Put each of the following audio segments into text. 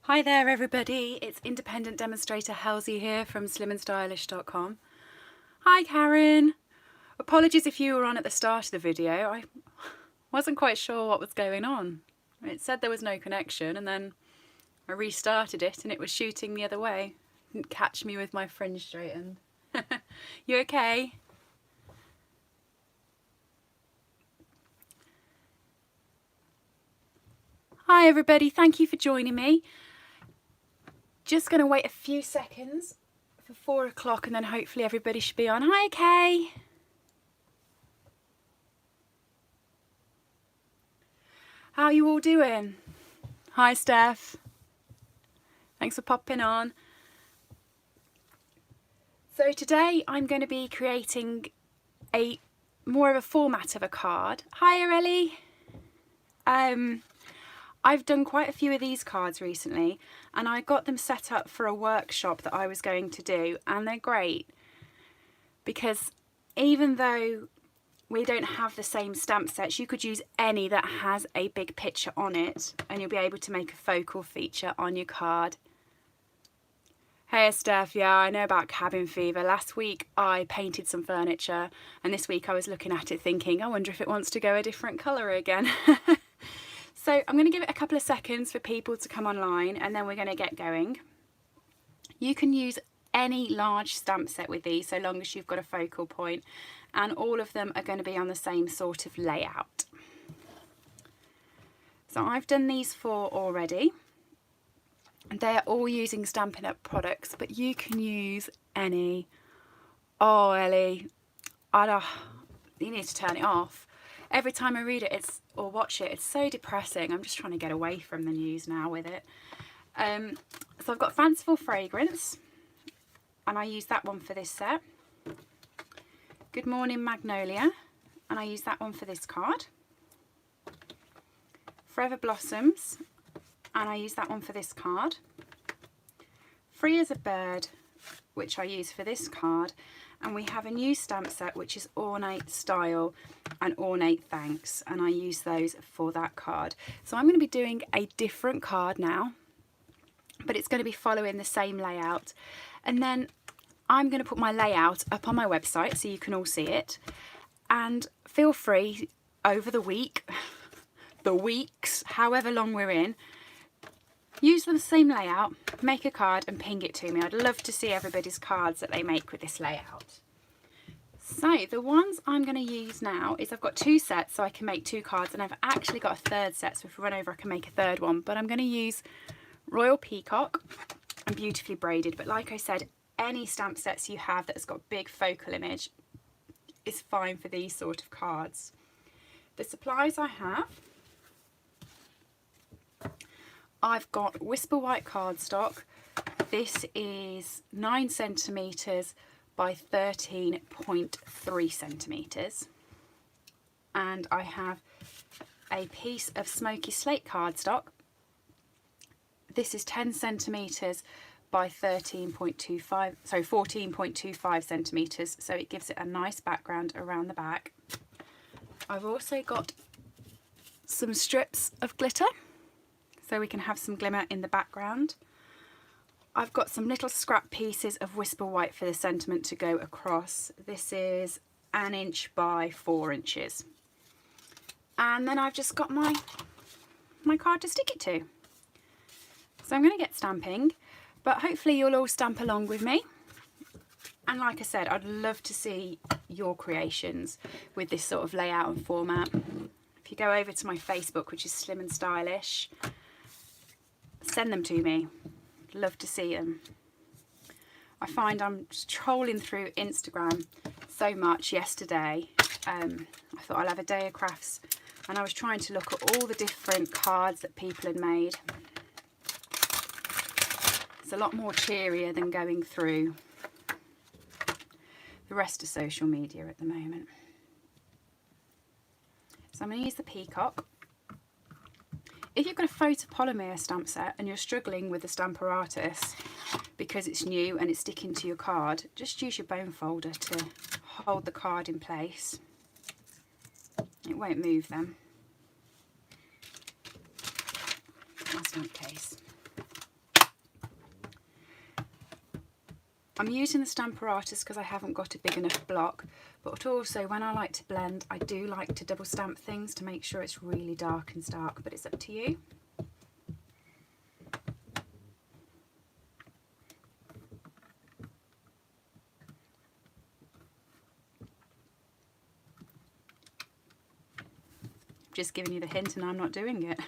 Hi there everybody, it's independent demonstrator Halsey here from slimandstylish.com. Hi Karen! Apologies if you were on at the start of the video, I wasn't quite sure what was going on. It said there was no connection and then I restarted it and it was shooting the other way. Didn't catch me with my fringe straightened. You okay? Hi everybody, thank you for joining me. Just going to wait a few seconds for 4 o'clock and then hopefully everybody should be on. Hi Kay! How are you all doing? Hi Steph. Thanks for popping on. So today I'm going to be creating more of a format of a card. Hi Areli. I've done quite a few of these cards recently and I got them set up for a workshop that I was going to do, and they're great because even though we don't have the same stamp sets, you could use any that has a big picture on it and you'll be able to make a focal feature on your card. Hey Steph, yeah, I know about cabin fever. Last week I painted some furniture and this week I was looking at it thinking, I wonder if it wants to go a different colour again. So I'm going to give it a couple of seconds for people to come online and then we're going to get going. You can use any large stamp set with these so long as you've got a focal point, and all of them are going to be on the same sort of layout. So I've done these 4 already. They're all using Stampin' Up products, but you can use any. Oh Ellie, you need to turn it off. Every time I read it or watch it, it's so depressing. I'm just trying to get away from the news now with it. So I've got Fanciful Fragrance, and I use that one for this set. Good Morning Magnolia, and I use that one for this card. Forever Blossoms, and I use that one for this card. Free as a Bird, which I use for this card. And we have a new stamp set which is Ornate Style and Ornate Thanks, and I use those for that card. So I'm going to be doing a different card now, but it's going to be following the same layout, and then I'm going to put my layout up on my website so you can all see it. And feel free over the week, the weeks, however long we're in, use the same layout, make a card and ping it to me. I'd love to see everybody's cards that they make with this layout. So the ones I'm going to use now is I've got 2 sets so I can make 2 cards, and I've actually got a 3rd set, so if we run over I can make a 3rd one. But I'm going to use Royal Peacock and Beautifully Braided. But like I said, any stamp sets you have that's got big focal image is fine for these sort of cards. The supplies I have, I've got Whisper White cardstock. This is 9 centimetres by 13.3 centimetres. And I have a piece of Smoky Slate cardstock. This is 10 centimetres by 14.25 centimetres, so it gives it a nice background around the back. I've also got some strips of glitter, so we can have some glimmer in the background. I've got some little scrap pieces of Whisper White for the sentiment to go across. This is 1 inch by 4 inches. And then I've just got my card to stick it to. So I'm going to get stamping, but hopefully you'll all stamp along with me. And like I said, I'd love to see your creations with this sort of layout and format. If you go over to my Facebook, which is Slim and Stylish, send them to me. Love to see them. I find I'm just trolling through Instagram so much yesterday. I thought I'll have a day of crafts, and I was trying to look at all the different cards that people had made. It's a lot more cheerier than going through the rest of social media at the moment. So I'm going to use the Peacock. If you've got a photopolymer stamp set and you're struggling with the Stamparatus because it's new and it's sticking to your card, just use your bone folder to hold the card in place. It won't move them. That's not the case. I'm using the Stamparatus because I haven't got a big enough block, but also when I like to blend, I do like to double stamp things to make sure it's really dark and stark, but it's up to you. Just giving you the hint and I'm not doing it.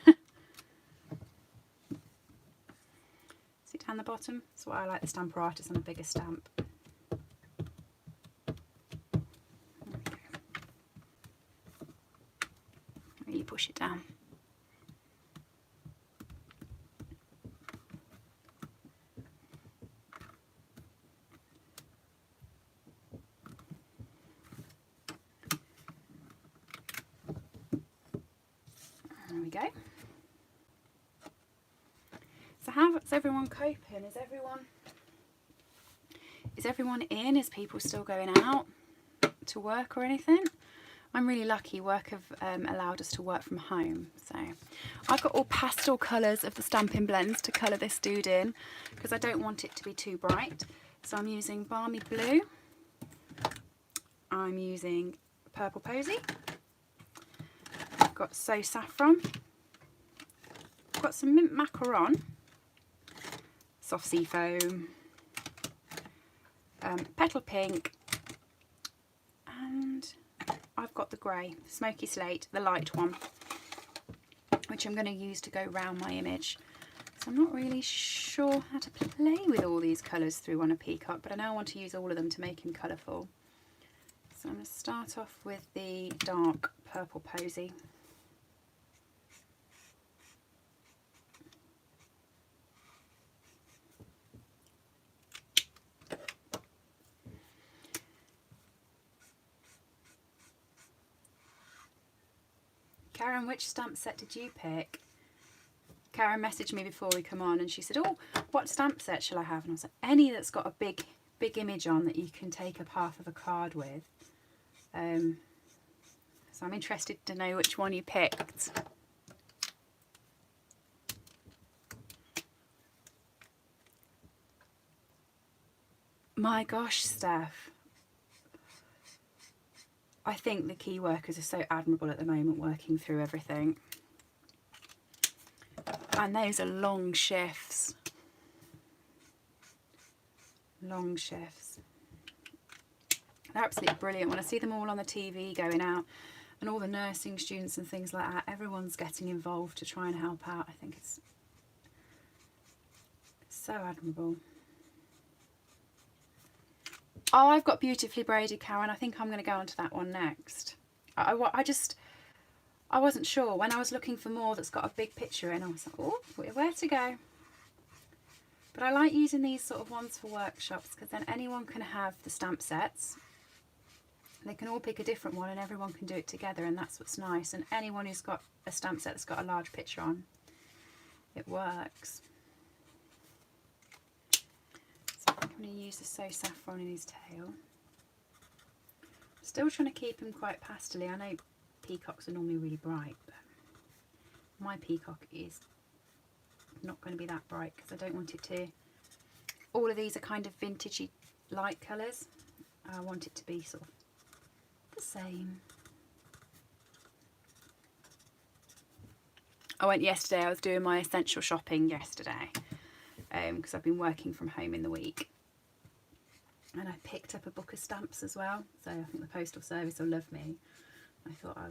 See down the bottom? That's why I like the Stamparatus on a bigger stamp. Really push it down. There we go. So how's everyone coping? Is everyone in? Is people still going out to work or anything? I'm really lucky. Work have allowed us to work from home. So I've got all pastel colours of the Stampin' Blends to colour this dude in because I don't want it to be too bright. So I'm using Balmy Blue. I'm using Purple Posy. I've got So Saffron. I've got some Mint Macaron. Soft Sea Foam. Petal Pink. And I've got the grey, Smoky Slate, the light one, which I'm going to use to go round my image. So I'm not really sure how to play with all these colours through on a peacock, but I know I want to use all of them to make him colourful. So I'm going to start off with the dark Purple Posy. Karen, which stamp set did you pick? Karen messaged me before we come on and she said, oh, what stamp set shall I have? And I was like, any that's got a big image on that you can take up half of a card with. So I'm interested to know which one you picked. My gosh, Steph. I think the key workers are so admirable at the moment working through everything. And those are long shifts. Long shifts. They're absolutely brilliant. When I see them all on the TV going out and all the nursing students and things like that, everyone's getting involved to try and help out. I think it's so admirable. Oh, I've got Beautifully Braided, Karen. I think I'm going to go on to that one next. I wasn't sure. When I was looking for more that's got a big picture in, I was like, oh, where to go? But I like using these sort of ones for workshops because then anyone can have the stamp sets. They can all pick a different one and everyone can do it together, and that's what's nice. And anyone who's got a stamp set that's got a large picture on, it works. I'm going to use the So Saffron in his tail. Still trying to keep him quite pastely. I know peacocks are normally really bright, but my peacock is not going to be that bright because I don't want it to... All of these are kind of vintagey light colours. I want it to be sort of the same. I went yesterday. I was doing my essential shopping yesterday. Because I've been working from home in the week, and I picked up a book of stamps as well, so I think the postal service will love me. I thought I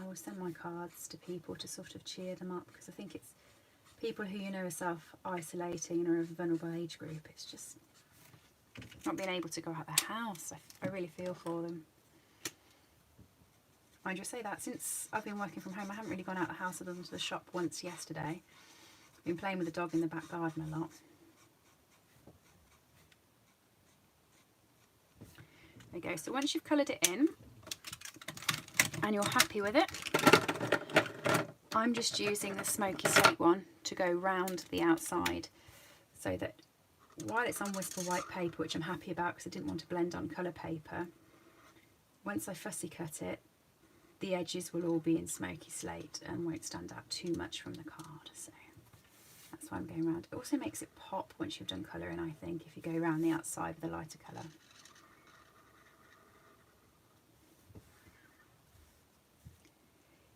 will send my cards to people to sort of cheer them up, because I think it's people who, you know, are self-isolating and are of a vulnerable age group. It's just not being able to go out their house. I really feel for them. I just say that since I've been working from home, I haven't really gone out the house other than to the shop once yesterday. I've been playing with the dog in the back garden a lot. There you go. So once you've coloured it in and you're happy with it, I'm just using the Smoky Slate one to go round the outside so that while it's on Whisper White paper, which I'm happy about because I didn't want to blend on colour paper, once I fussy cut it, the edges will all be in Smoky Slate and won't stand out too much from the card. So that's that's why I'm going around. It also makes it pop once you've done colouring, I think, if you go around the outside with a lighter colour.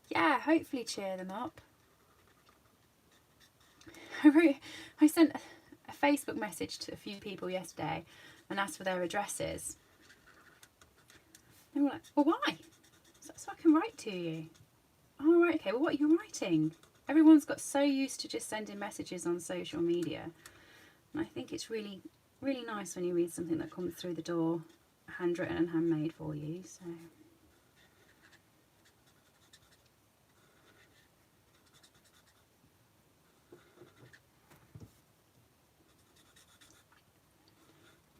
Yeah, hopefully cheer them up. I sent a Facebook message to a few people yesterday and asked for their addresses. They were like, well, why? So I can write to you. Oh, right, okay, well, what are you writing? Everyone's got so used to just sending messages on social media. And I think it's really, really nice when you read something that comes through the door, handwritten and handmade for you. So.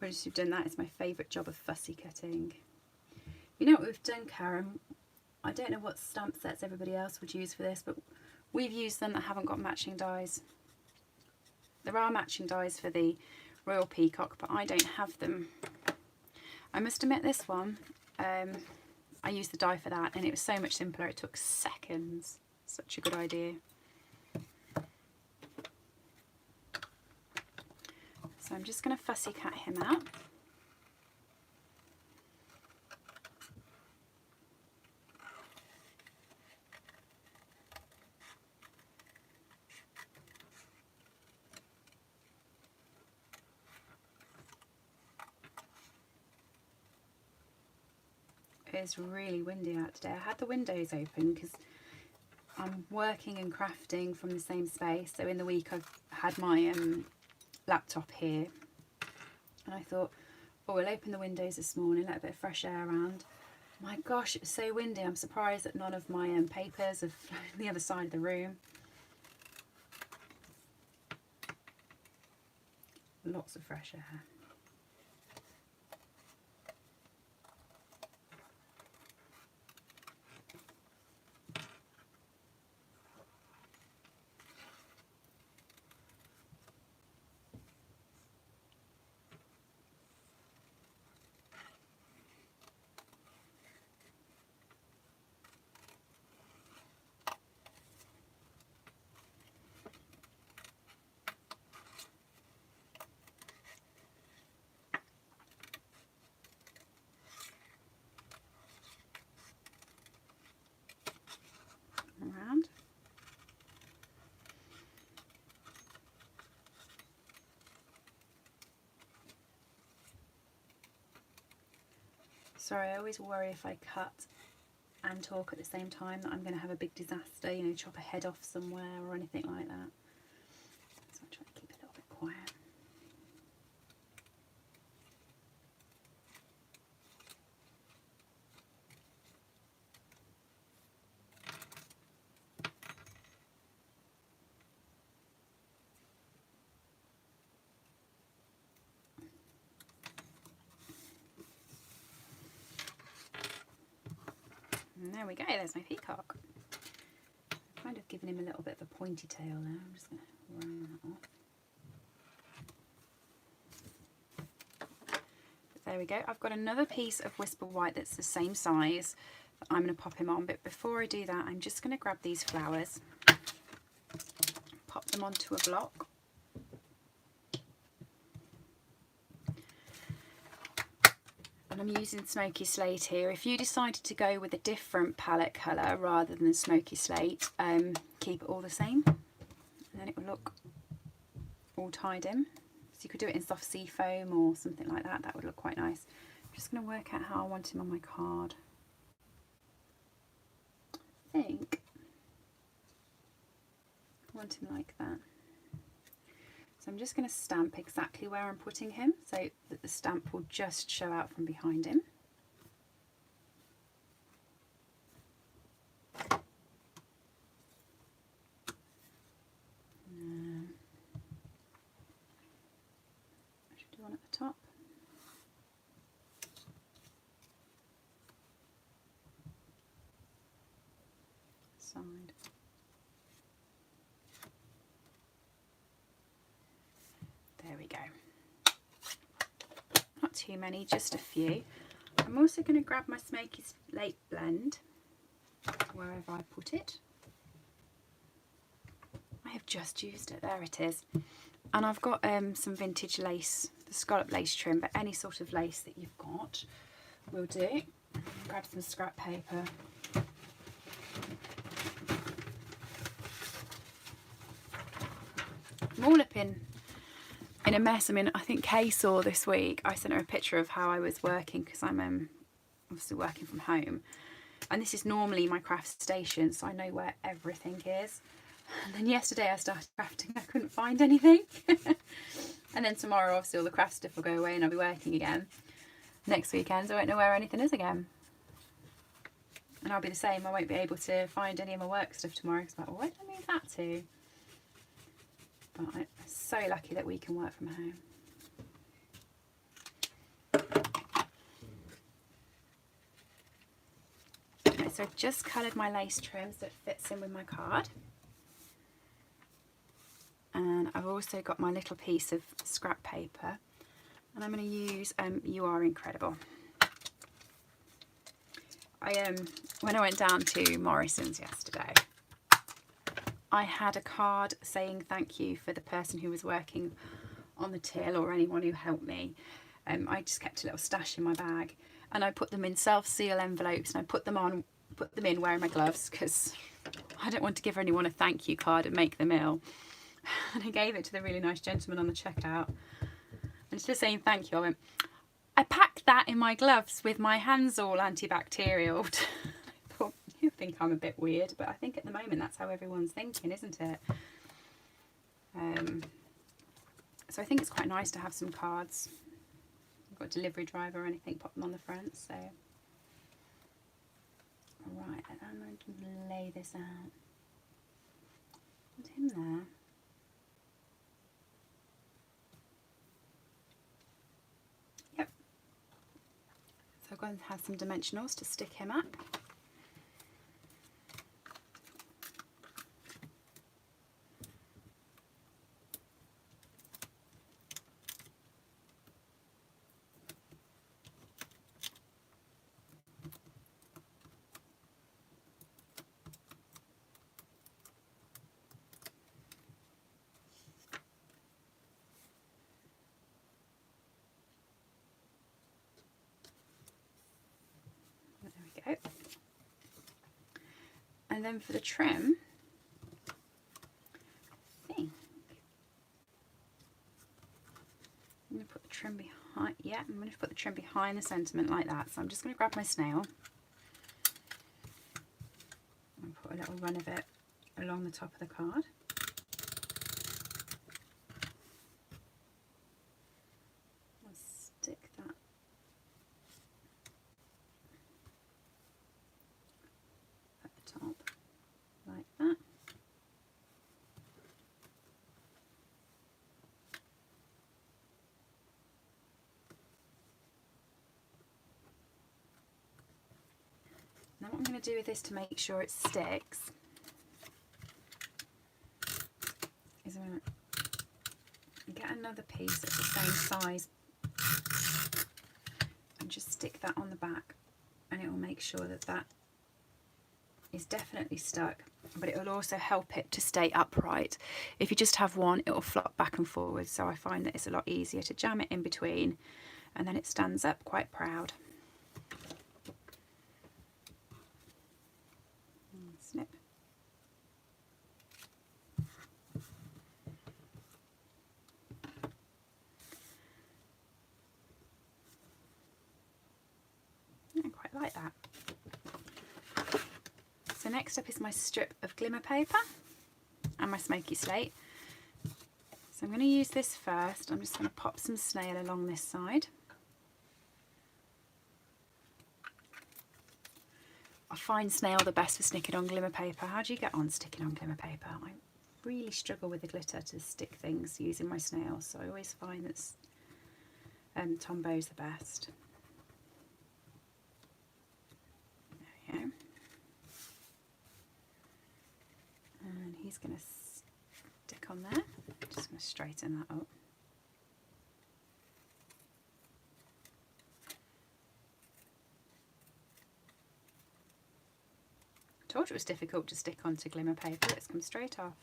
Once you've done that, it's my favourite job of fussy cutting. You know what we've done, Karen? I don't know what stamp sets everybody else would use for this, but we've used them that haven't got matching dies. There are matching dies for the Royal Peacock, but I don't have them. I must admit this one, I used the die for that and it was so much simpler. It took seconds. Such a good idea. So I'm just going to fussy cut him out. It's really windy out today. I had the windows open because I'm working and crafting from the same space. So in the week I've had my laptop here and I thought, oh, we'll open the windows this morning, let a bit of fresh air around. My gosh, it's so windy. I'm surprised that none of my papers have flown the other side of the room. Lots of fresh air. Around. Sorry, I always worry if I cut and talk at the same time that I'm going to have a big disaster, you know, chop a head off somewhere or anything like that. So I'm trying to keep it a little bit quiet. And there we go, there's my peacock. I've kind of given him a little bit of a pointy tail there. I'm just going to round that off. But there we go. I've got another piece of Whisper White that's the same size that I'm going to pop him on. But before I do that, I'm just going to grab these flowers, pop them onto a block. And I'm using Smoky Slate here. If you decided to go with a different palette colour rather than Smoky Slate, keep it all the same. And then it will look all tied in. So you could do it in soft sea foam or something like that. That would look quite nice. I'm just going to work out how I want him on my card. I think I want him like that. So I'm just going to stamp exactly where I'm putting him so that the stamp will just show out from behind him. I should do one at the top. Side. There we go. Not too many, just a few. I'm also going to grab my Smoky Slate blend, wherever I put it. I have just used it. There it is. And I've got some vintage lace, the scallop lace trim, but any sort of lace that you've got will do. Grab some scrap paper. I'm all up in a mess. I mean, I think Kay saw this week, I sent her a picture of how I was working, because I'm obviously working from home. And this is normally my craft station, so I know where everything is. And then yesterday I started crafting, I couldn't find anything. And then tomorrow obviously all the craft stuff will go away and I'll be working again. Next weekend I won't know where anything is again. And I'll be the same, I won't be able to find any of my work stuff tomorrow, because I'm like, well, where did I move that to? But I'm so lucky that we can work from home. Okay, so I've just coloured my lace trim so it fits in with my card. And I've also got my little piece of scrap paper, and I'm going to use You Are Incredible. When I went down to Morrison's yesterday, I had a card saying thank you for the person who was working on the till, or anyone who helped me. I just kept a little stash in my bag, and I put them in self-seal envelopes, and I put them in wearing my gloves, because I don't want to give anyone a thank you card and make them ill. And I gave it to the really nice gentleman on the checkout, and instead of saying thank you, I went, I packed that in my gloves with my hands all antibacterial. I thought, you think I'm a bit weird, but I think at the moment that's how everyone's thinking, isn't it? So I think it's quite nice to have some cards. I've got a delivery driver or anything, pop them on the front. So, alright, I'm going to lay this out. Put him there. So I'm going to have some dimensionals to stick him up. Go. And then for the trim, I think I'm going to put the trim behind, I'm going to put the trim behind the sentiment like that. So I'm just going to grab my snail and put a little run of it along the top of the card. I'll stick that top like that. Now what I'm going to do with this to make sure it sticks is I'm going to get another piece that's the same size and just stick that on the back, and it will make sure that that is definitely stuck, but it will also help it to stay upright. If you just have one, it will flop back and forward, so I find that it's a lot easier to jam it in between, and then it stands up quite proud. Snip. I quite like that. So next up is my strip of glimmer paper and my smoky slate. So I'm going to use this first. I'm just going to pop some snail along this side. I find snail the best for sticking on glimmer paper. How do you get on sticking on glimmer paper? I really struggle with the glitter to stick things using my snail, so I always find that Tombow's the best. There we go. And he's going to stick on there. Just going to straighten that up. I told you it was difficult to stick onto glimmer paper. It's come straight off.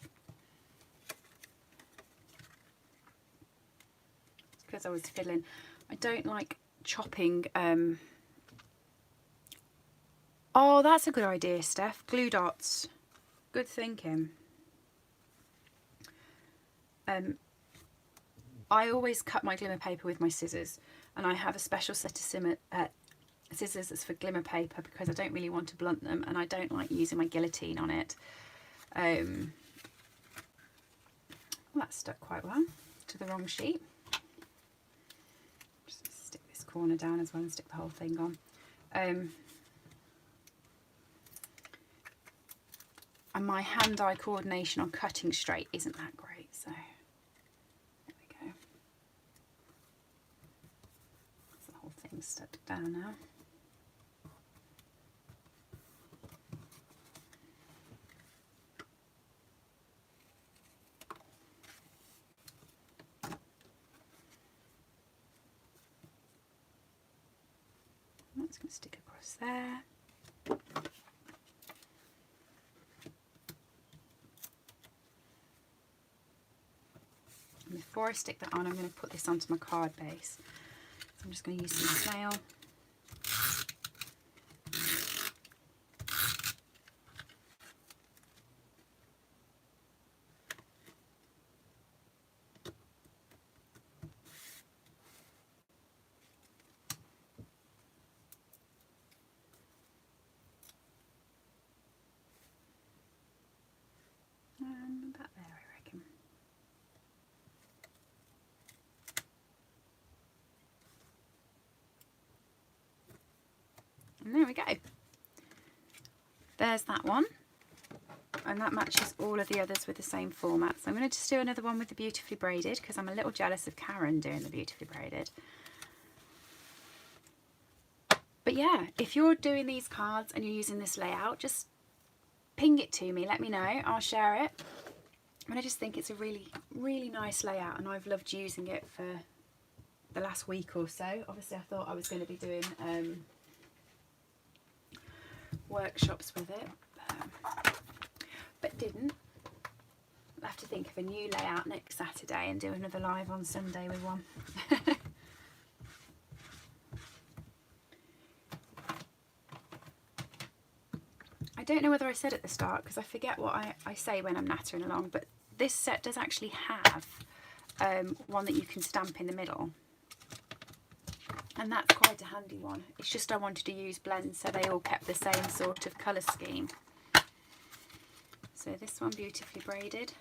as I was fiddling. I don't like chopping. Oh, that's a good idea, Steph. Glue dots. Good thinking. I always cut my glimmer paper with my scissors, and I have a special set of scissors that's for glimmer paper because I don't really want to blunt them, and I don't like using my guillotine on it. Well, that stuck quite well to the wrong sheet. Just stick this corner down as well and stick the whole thing on. And my hand-eye coordination on cutting straight isn't that great, so there we go. So the whole thing's stuck down now. That's going to stick across there. And before I stick that on, I'm going to put this onto my card base. So I'm just going to use some snail. And about there, I reckon. And there we go. There's that one. And that matches all of the others with the same format. So I'm going to just do another one with the beautifully braided because I'm a little jealous of Karen doing the beautifully braided. But yeah, if you're doing these cards and you're using this layout, just ping it to me, let me know, I'll share it. And I just think it's a really, really nice layout, and I've loved using it for the last week or so. Obviously I thought I was going to be doing workshops with it, but didn't. I'll have to think of a new layout next Saturday and do another live on Sunday with one. I don't know whether I said at the start, because I forget what I say when I'm nattering along, but this set does actually have one that you can stamp in the middle. And that's quite a handy one. It's just I wanted to use blends so they all kept the same sort of colour scheme. So this one, beautifully braided.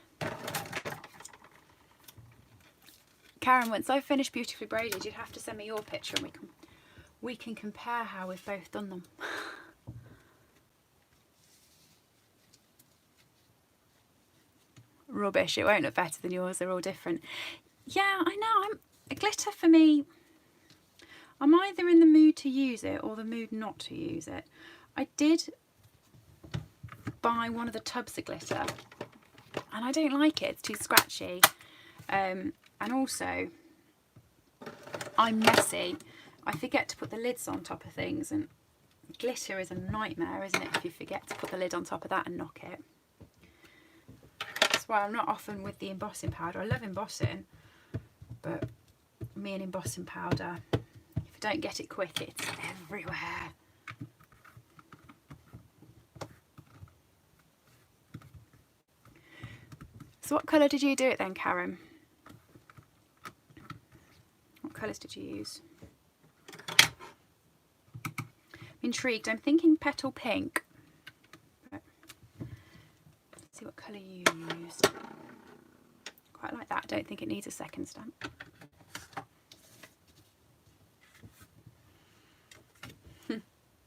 Karen, once I've finished beautifully braided, you'd have to send me your picture and we can compare how we've both done them. Rubbish, it won't look better than yours, they're all different. Yeah, I know, a glitter for me, I'm either in the mood to use it or the mood not to use it. I did buy one of the tubs of glitter and I don't like it, it's too scratchy. And also, I'm messy. I forget to put the lids on top of things, and glitter is a nightmare, isn't it, if you forget to put the lid on top of that and knock it. That's why I'm not often with the embossing powder. I love embossing, but me and embossing powder, if I don't get it quick, it's everywhere. So what colour did you do it then, Karen? What colours did you use? I'm intrigued. I'm thinking petal pink. Let's see what colour you used. Quite like that. I don't think it needs a second stamp.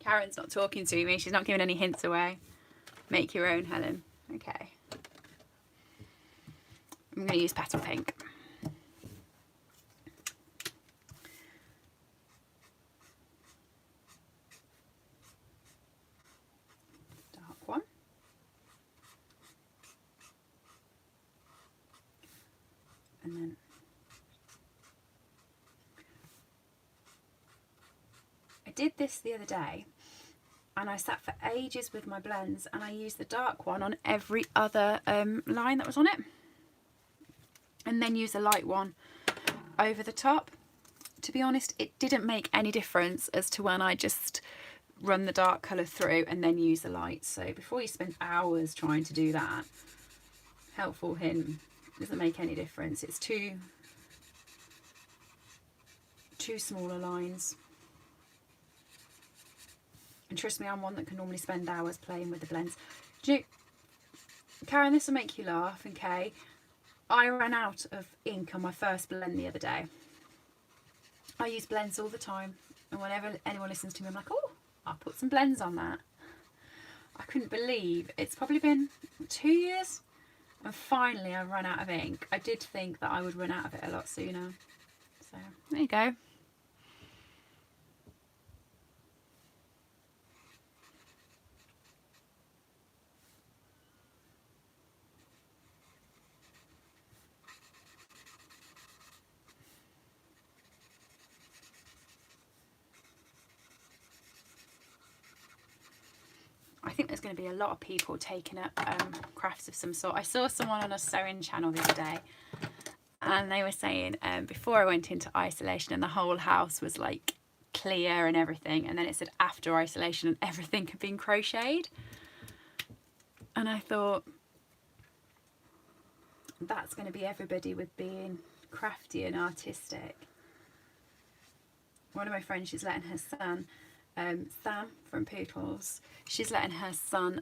Karen's not talking to me. She's not giving any hints away. Make your own, Helen. Okay. I'm going to use petal pink. Dark one. And then I did this the other day and I sat for ages with my blends and I used the dark one on every other line that was on it. And then use a light one over the top, to be honest, it didn't make any difference as to when I just run the dark colour through and then use the light. So before you spend hours trying to do that, helpful hint, doesn't make any difference. It's two smaller lines. And trust me, I'm one that can normally spend hours playing with the blends. Do you know, Karen, this will make you laugh, okay? I ran out of ink on my first blend the other day. I use blends all the time, and whenever anyone listens to me, I'm like, oh, I'll put some blends on that. I couldn't believe it's probably been 2 years, and finally I ran out of ink. I did think that I would run out of it a lot sooner. So there you go. I think there's going to be a lot of people taking up crafts of some sort. I saw someone on a sewing channel the other day, and they were saying before I went into isolation and the whole house was like clear and everything, and then it said after isolation and everything had been crocheted. And I thought, that's going to be everybody with being crafty and artistic. One of my friends, she's letting her son, Sam from Poodles, she's letting her son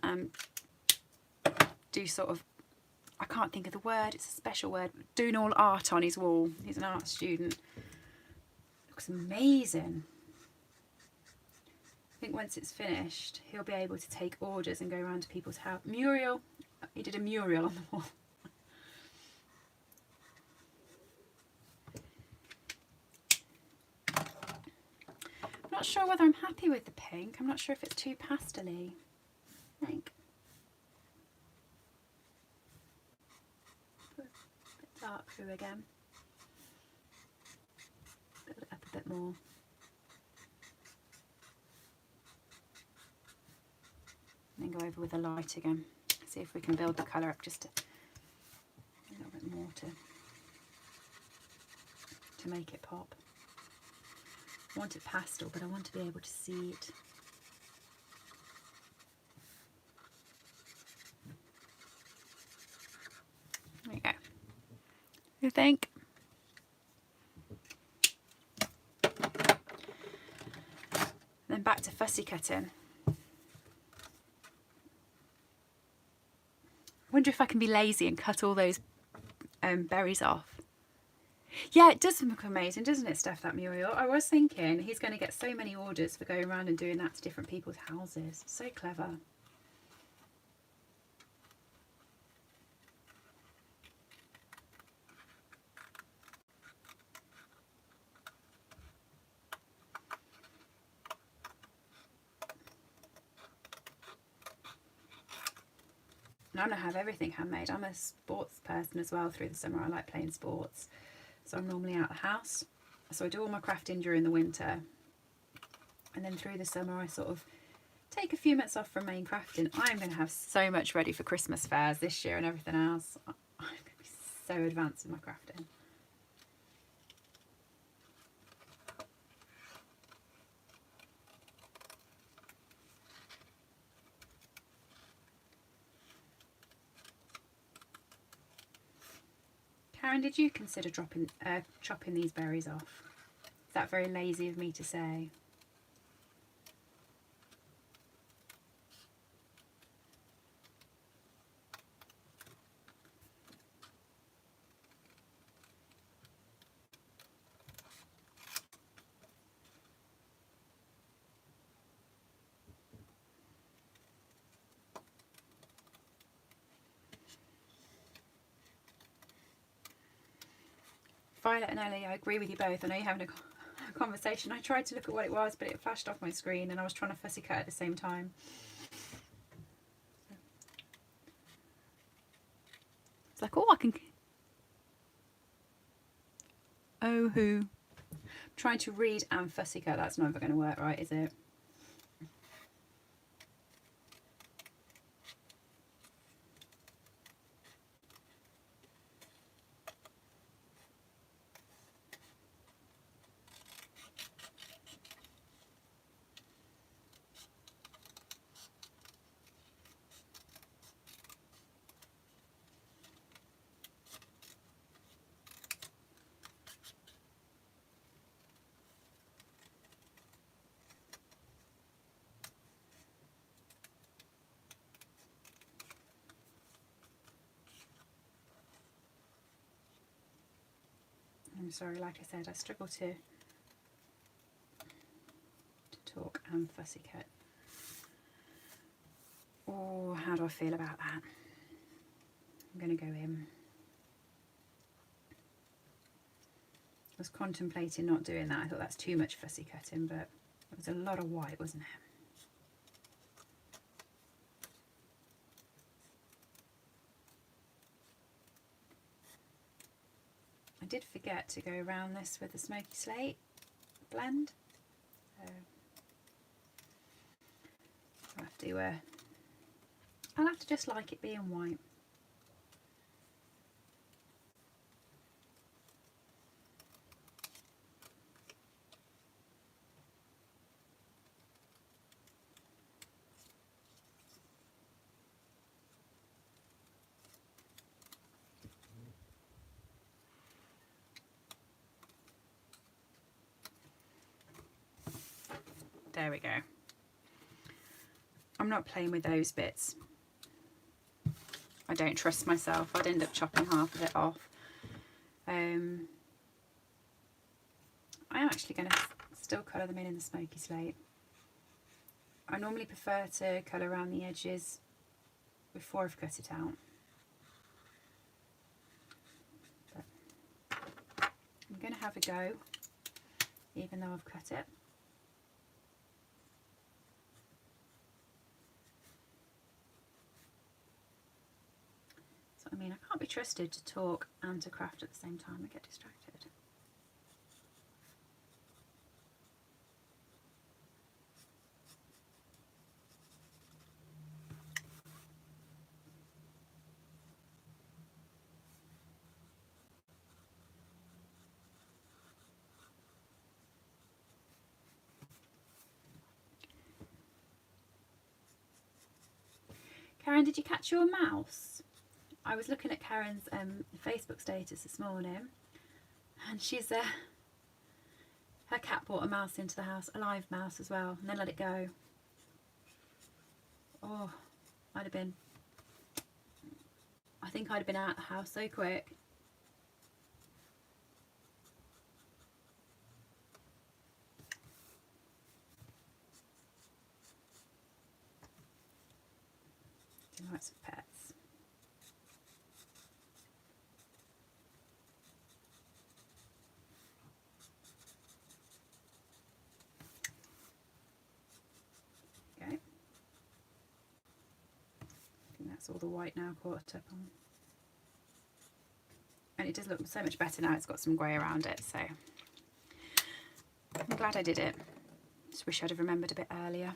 do sort of, I can't think of the word, it's a special word, doing all art on his wall. He's an art student. Looks amazing. I think once it's finished, he'll be able to take orders and go around to people's house. Mural, he did a mural on the wall. I'm not sure whether I'm happy with the pink. I'm not sure if it's too pastel-y. I think. Put a bit dark through again. Build it up a bit more. And then go over with the light again. See if we can build the colour up just a little bit more to make it pop. I want it pastel, but I want to be able to see it. There you go. You think? Then back to fussy cutting. I wonder if I can be lazy and cut all those berries off. Yeah, it does look amazing, doesn't it, Steph, that mural? I was thinking he's going to get so many orders for going around and doing that to different people's houses. So clever. And I'm going to have everything handmade. I'm a sports person as well through the summer. I like playing sports. So I'm normally out of the house. So I do all my crafting during the winter. And then through the summer I sort of take a few months off from main crafting. I'm going to have so much ready for Christmas fairs this year and everything else. I'm going to be so advanced in my crafting. Karen, did you consider chopping these berries off? Is that very lazy of me to say? Violet and Ellie, I agree with you both. I know you're having a conversation. I tried to look at what it was, but it flashed off my screen and I was trying to fussy cut at the same time. It's like, oh, I can... Oh, who? Trying to read and fussy cut, that's never going to work, right, is it? sorry, like I said, I struggle to talk and fussy cut. Oh, how do I feel about that? I'm going to go in. I was contemplating not doing that. I thought that's too much fussy cutting, but it was a lot of white, wasn't it? I did forget to go around this with the smoky slate blend. I'll have to just like it being white. There we go. I'm not playing with those bits. I don't trust myself. I'd end up chopping half of it off. I am actually going to still colour them in the smoky slate. I normally prefer to colour around the edges before I've cut it out. But I'm going to have a go, even though I've cut it. I mean, I can't be trusted to talk and to craft at the same time. I get distracted. Karen, did you catch your mouse? I was looking at Karen's Facebook status this morning, and she's her cat brought a mouse into the house, a live mouse as well, and then let it go. Oh, I think I'd have been out of the house so quick. Lots of pets. Okay. I think that's all the white now caught up on. And it does look so much better now. It's got some grey around it, so I'm glad I did it. Just wish I'd have remembered a bit earlier.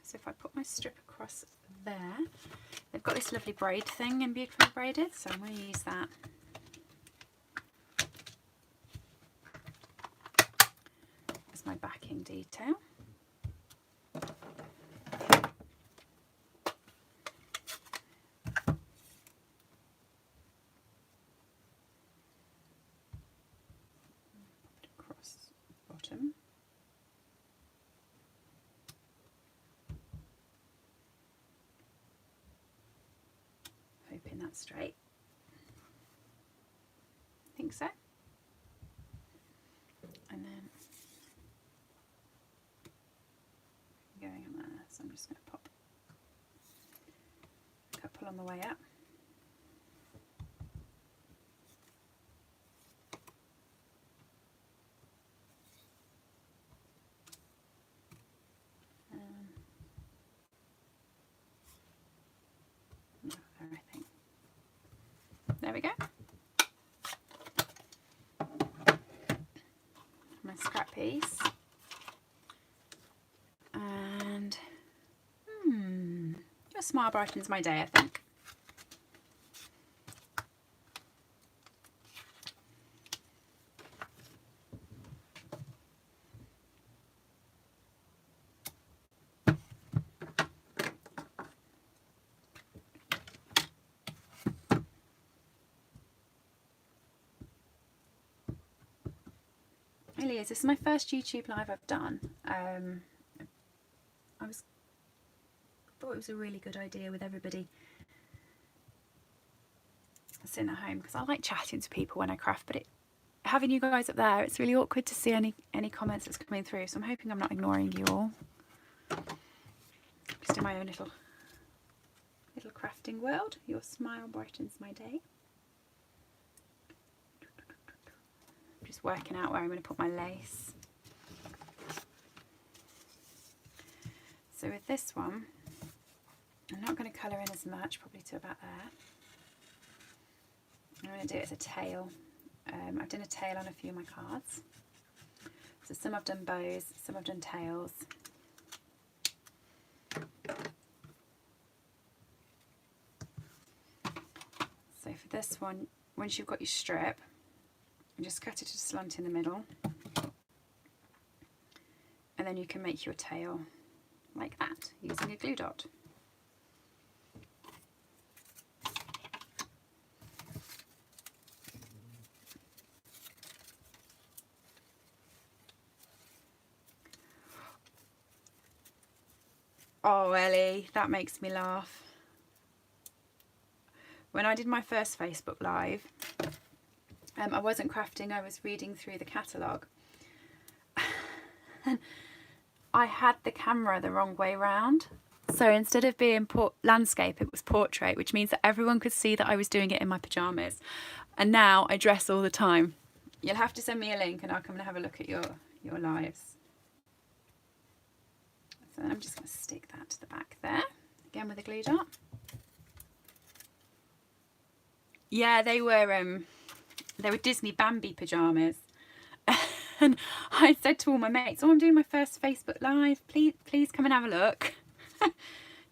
So if I put my strip across there, they've got this lovely braid thing in Beautifully Braided, so I'm going to use that. As my backing detail. Across the bottom. Hoping that's straight. I think so. And then going on there, so I'm just going to pop a couple on the way up. Everything. There we go. My scrap piece. And a smile brightens my day, I think. Really is. This is my first YouTube live I've done. I thought it was a really good idea with everybody sitting at home because I like chatting to people when I craft, but having you guys up there, it's really awkward to see any comments that's coming through, so I'm hoping I'm not ignoring you all. Just in my own little crafting world. Your smile brightens my day. Just working out where I'm going to put my lace. So with this one, I'm not going to colour in as much, probably to about there. I'm going to do it as a tail. I've done a tail on a few of my cards. So some I've done bows, some I've done tails. So for this one, once you've got your strip, you just cut it to slant in the middle. And then you can make your tail like that using a glue dot. Oh, Ellie, that makes me laugh. When I did my first Facebook Live, I wasn't crafting, I was reading through the catalogue. And I had the camera the wrong way round. So instead of being landscape, it was portrait, which means that everyone could see that I was doing it in my pyjamas. And now I dress all the time. You'll have to send me a link and I'll come and have a look at your lives. So I'm just going to stick that to the back there, again with a glue dot. Yeah, they were Disney Bambi pyjamas. And I said to all my mates, oh, I'm doing my first Facebook Live, please come and have a look.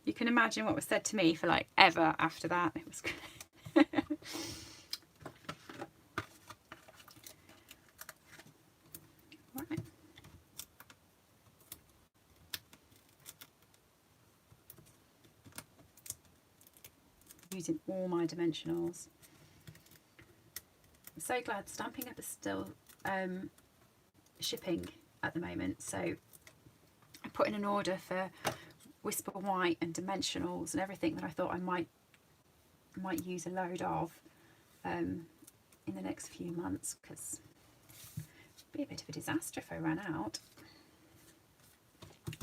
You can imagine what was said to me for like ever after that. It was right. Using all my dimensionals. I'm so glad Stampin' Up is still shipping at the moment, so I put in an order for Whisper White and dimensionals and everything that I thought I might use a load of in the next few months, because it'd be a bit of a disaster if I ran out.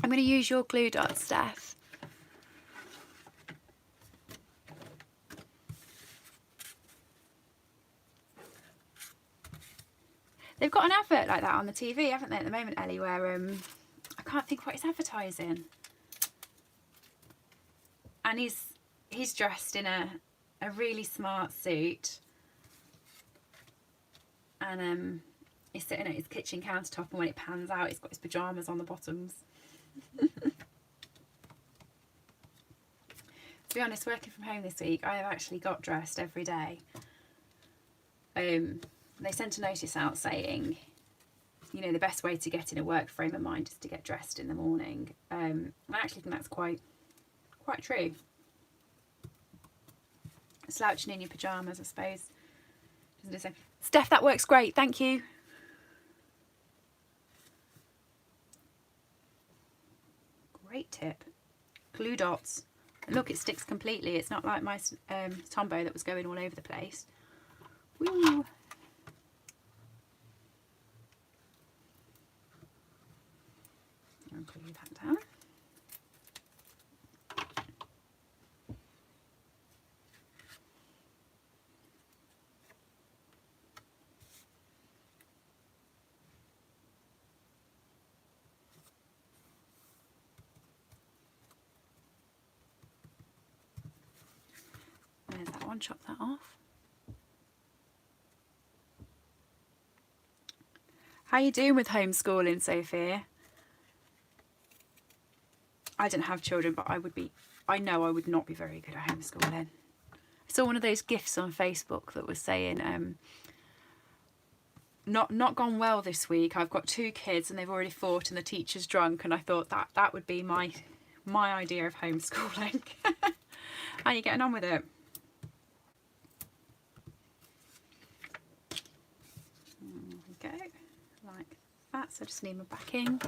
I'm going to use your glue dot, Steph. They've got an advert like that on the TV, haven't they, at the moment, Ellie, where I can't think what it's advertising. And he's dressed in a really smart suit. And he's sitting at his kitchen countertop, and when it pans out, he's got his pyjamas on the bottoms. To be honest, working from home this week, I have actually got dressed every day. They sent a notice out saying, you know, the best way to get in a work frame of mind is to get dressed in the morning. I actually think that's quite true. Slouching in your pyjamas, I suppose. Doesn't it say? Steph, that works great, thank you. Great tip. Glue dots. Look, it sticks completely. It's not like my Tombow that was going all over the place. Woo. I'll glue that down. There's that one, chop that off. How you doing with homeschooling, Sophia? I don't have children, but I know I would not be very good at homeschooling. I saw one of those gifs on Facebook that was saying, not gone well this week. I've got 2 kids and they've already fought and the teacher's drunk, and I thought that would be my idea of homeschooling. How are you getting on with it? There we go, like that. So I just need my backing.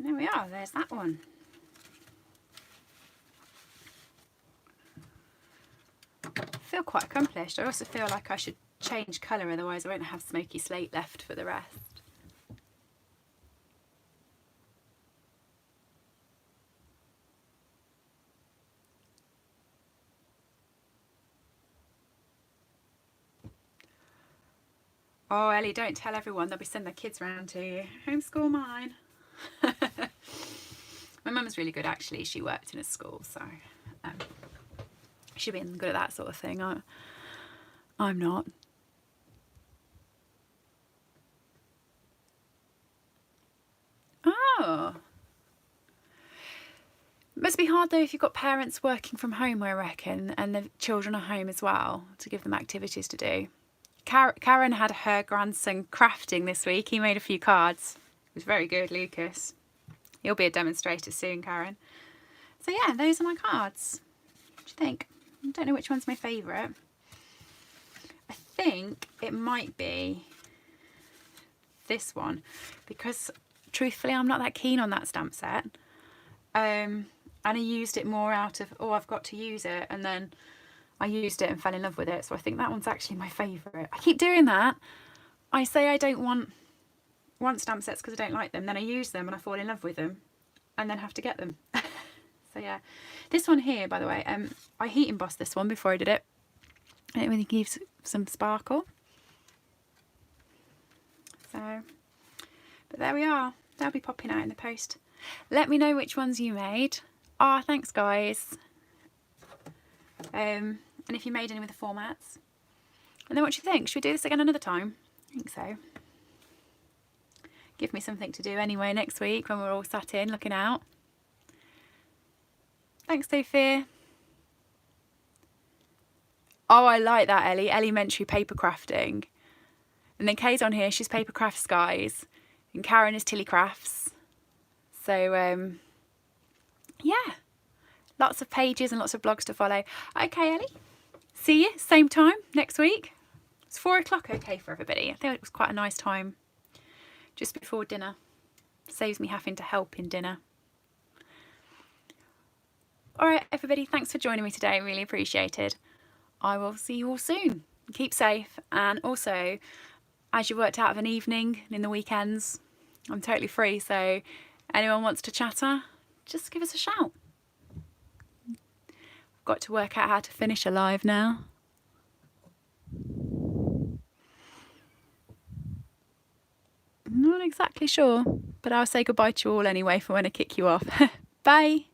There we are, there's that one. I feel quite accomplished. I also feel like I should change colour, otherwise I won't have smoky slate left for the rest. Oh, Ellie, don't tell everyone. They'll be sending their kids round to you. Homeschool mine. My mum's really good, actually. She worked in a school, so she's been good at that sort of thing. I'm not. Oh. Must be hard, though, if you've got parents working from home, I reckon, and the children are home as well, to give them activities to do. Karen had her grandson crafting this week. He made a few cards. It was very good, Lucas. You'll be a demonstrator soon, Karen. So yeah, those are my cards. What do you think? I don't know which one's my favourite. I think it might be this one, because truthfully I'm not that keen on that stamp set. And I used it more out of, oh, I've got to use it, and then I used it and fell in love with it. So I think that one's actually my favourite. I keep doing that. I say I don't want stamp sets because I don't like them. Then I use them and I fall in love with them and then have to get them. So yeah. This one here, by the way, I heat embossed this one before I did it. And it really gives some sparkle. So, but there we are. They'll be popping out in the post. Let me know which ones you made. Ah, thanks guys. And if you made any with the formats. And then what do you think? Should we do this again another time? I think so. Give me something to do anyway next week when we're all sat in looking out. Thanks, Sophia. Oh, I like that, Ellie. Elementary paper crafting. And then Kay's on here. She's Paper Crafts Guys. And Karen is Tilly Crafts. So, yeah. Lots of pages and lots of blogs to follow. Okay, Ellie. See you same time next week. It's 4 o'clock okay for everybody. I think it was quite a nice time just before dinner. Saves me having to help in dinner. All right, everybody. Thanks for joining me today. Really appreciated. I will see you all soon. Keep safe. And also, as you worked out of an evening and in the weekends, I'm totally free. So anyone wants to chatter, just give us a shout. I've got to work out how to finish a live now. Not exactly sure, but I'll say goodbye to you all anyway for when I kick you off. Bye.